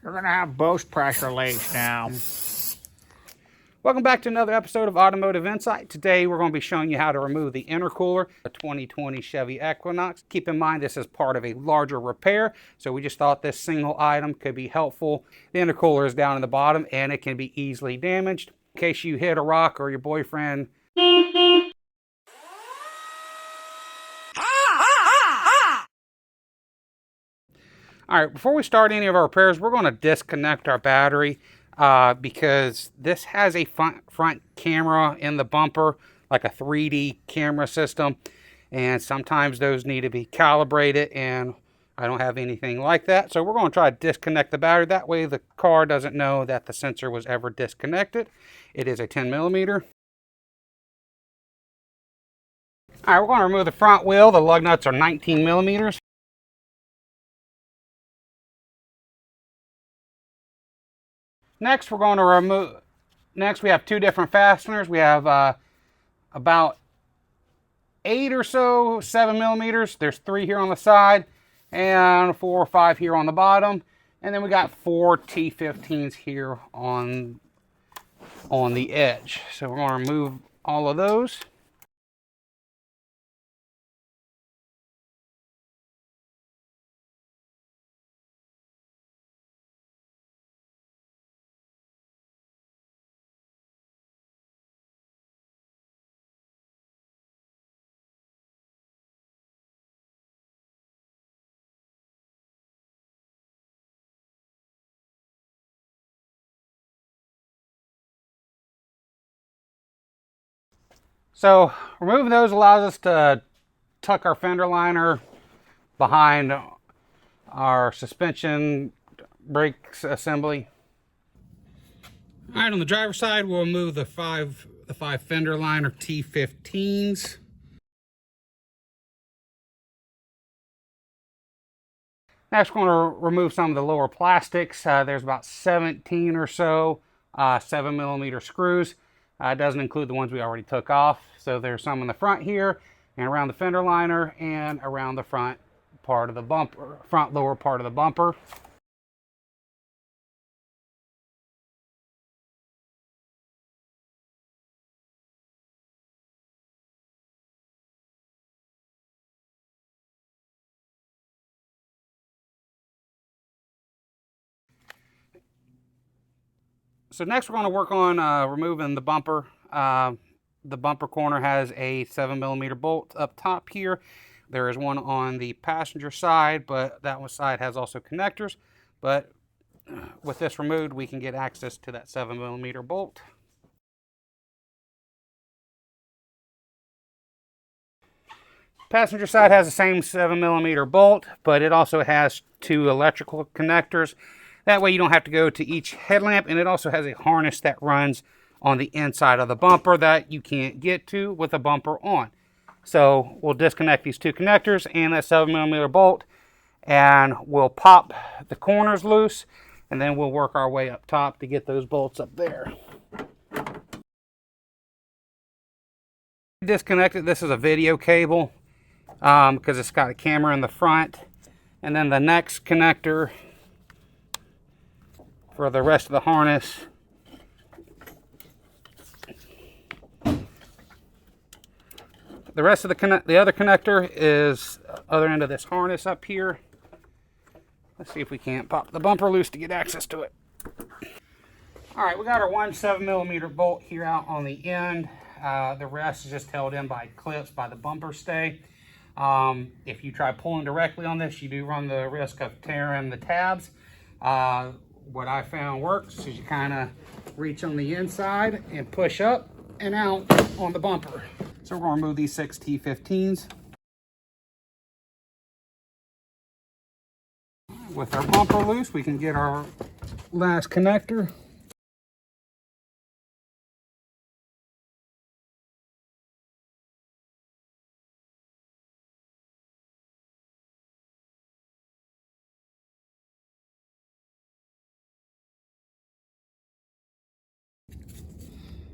You're gonna have both pressure leaks now. Welcome back to another episode of Automotive Insight. Today we're going to be showing you how to remove the intercooler, a 2020 Chevy Equinox. Keep in mind this is part of a larger repair, so we just thought this single item could be helpful. The intercooler is down in the bottom and it can be easily damaged. In case you hit a rock or your boyfriend All right, before we start any of our repairs, we're going to disconnect our battery because this has a front camera in the bumper, like a 3D camera system, and sometimes those need to be calibrated, and I don't have anything like that. So we're going to try to disconnect the battery. That way the car doesn't know that the sensor was ever disconnected. It is a 10 millimeter. All right, we're going to remove the front wheel. The lug nuts are 19 millimeters. Next, we're going to remove. Next, we have two different fasteners. We have about 8 or so 7 millimeters. There's 3 here on the side, and 4 or 5 here on the bottom. And then we got 4 T15s here on the edge. So we're going to remove all of those. So removing those allows us to tuck our fender liner behind our suspension brakes assembly. All right, on the driver's side, we'll remove the five fender liner T15s. Next, we're going to remove some of the lower plastics. There's about 17 or so 7 millimeter screws. It doesn't include the ones we already took off. So there's some in the front here and around the fender liner and around the front part of the bumper, front lower part of the bumper. So next we're going to work on removing the bumper. The bumper corner has a 7 millimeter bolt up top here. There is one on the passenger side, but that one side has also connectors. But with this removed, we can get access to that 7 millimeter bolt. Passenger side has the same 7 millimeter bolt, but it also has 2 electrical connectors. That way you don't have to go to each headlamp, and it also has a harness that runs on the inside of the bumper that you can't get to with the bumper on. So we'll disconnect these 2 connectors and that 7 millimeter bolt, and we'll pop the corners loose, and then we'll work our way up top to get those bolts up there. Disconnected. This is a video cable because it's got a camera in the front, and then the next connector for the rest of the harness. The rest of the other connector is other end of this harness up here. Let's see if we can't pop the bumper loose to get access to it. All right, we got our 1 7 millimeter bolt here out on the end. The rest is just held in by clips by the bumper stay. If you try pulling directly on this, you do run the risk of tearing the tabs. What I found works is you kind of reach on the inside and push up and out on the bumper. So we're going to remove these 6 T15s. With our bumper loose, we can get our last connector.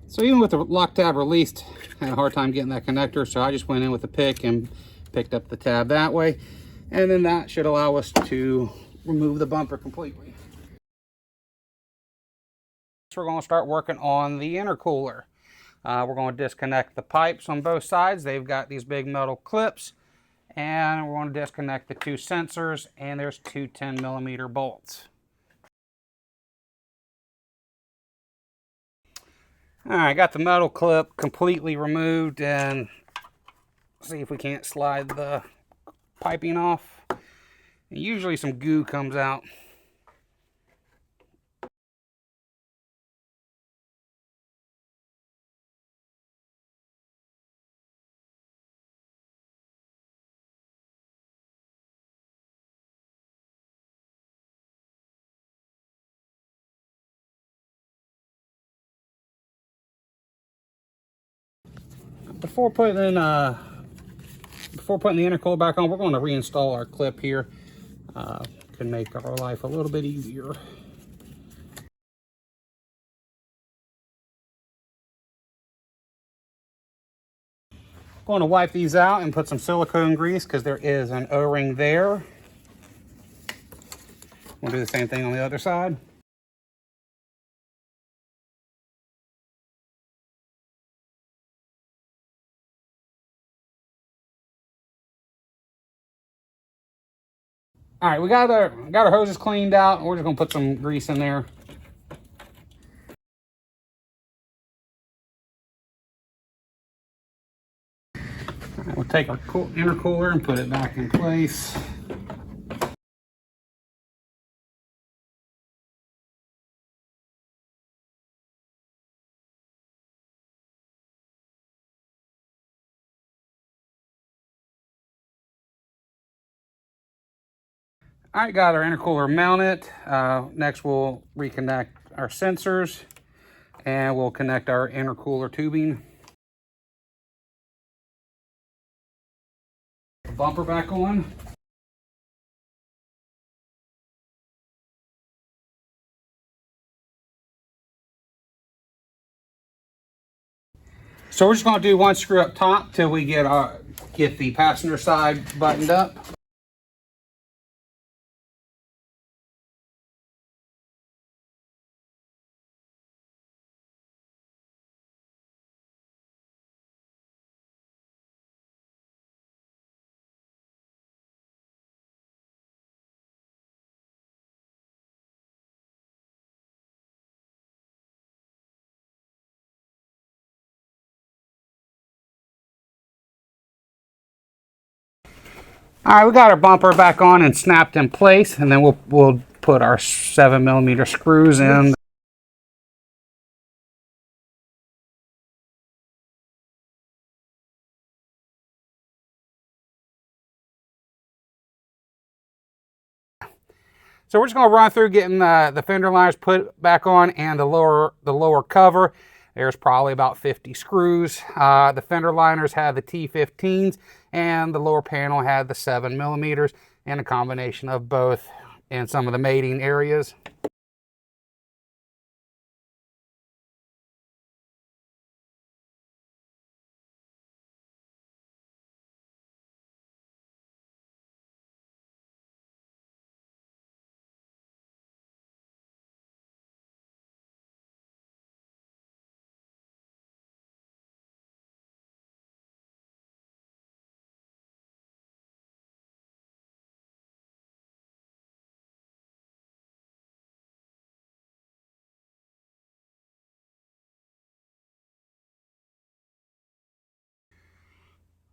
So even with the lock tab released, I had a hard time getting that connector, so I just went in with a pick and picked up the tab that way. And then that should allow us to remove the bumper completely. We're going to start working on the intercooler. We're going to disconnect the pipes on both sides. They've got these big metal clips, and we're going to disconnect the two sensors, and there's two 10mm bolts. All right, got the metal clip completely removed, and see if we can't slide the piping off. Usually some goo comes out. Before putting the intercooler back on, we're going to reinstall our clip here. Can make our life a little bit easier. Going to wipe these out and put some silicone grease because there is an O-ring there. We'll do the same thing on the other side. All right, we got our hoses cleaned out. We're just gonna put some grease in there. All right, we'll take our intercooler and put it back in place. All right, got our intercooler mounted. Next, we'll reconnect our sensors, and we'll connect our intercooler tubing. Bumper back on. So we're just going to do one screw up top till we get the passenger side buttoned up. All right, we got our bumper back on and snapped in place, and then we'll put our 7mm screws in. So we're just going to run through getting the fender liners put back on and the lower cover. There's probably about 50 screws. The fender liners had the T15s, and the lower panel had the 7mm, and a combination of both in some of the mating areas.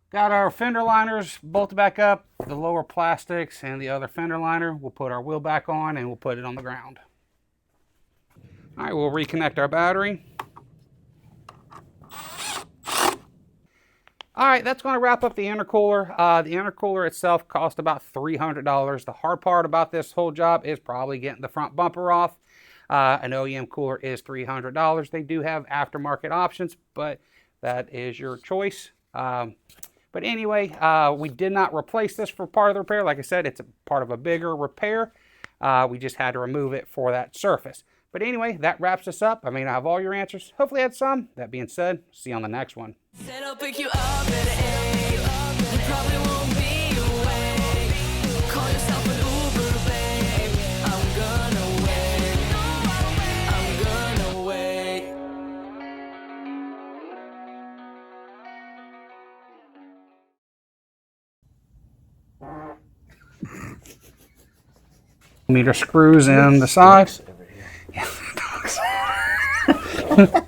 Got our fender liners bolted back up, the lower plastics and the other fender liner. We'll put our wheel back on and we'll put it on the ground. All right, we'll reconnect our battery. All right, that's going to wrap up the intercooler. The intercooler itself cost about $300. The hard part about this whole job is probably getting the front bumper off. An OEM cooler is $300. They do have aftermarket options, but that is your choice. But anyway, we did not replace this for part of the repair. Like I said, it's a part of a bigger repair. We just had to remove it for that surface. But anyway, that wraps us up. I mean, I have all your answers. Hopefully I had some. That being said, see you on the next one. Said I'll pick you up at 8. You probably won't be awake. Call yourself an Uber, babe. I'm gonna wait. I'm gonna wait. Meter screws in the side. Yeah, dogs.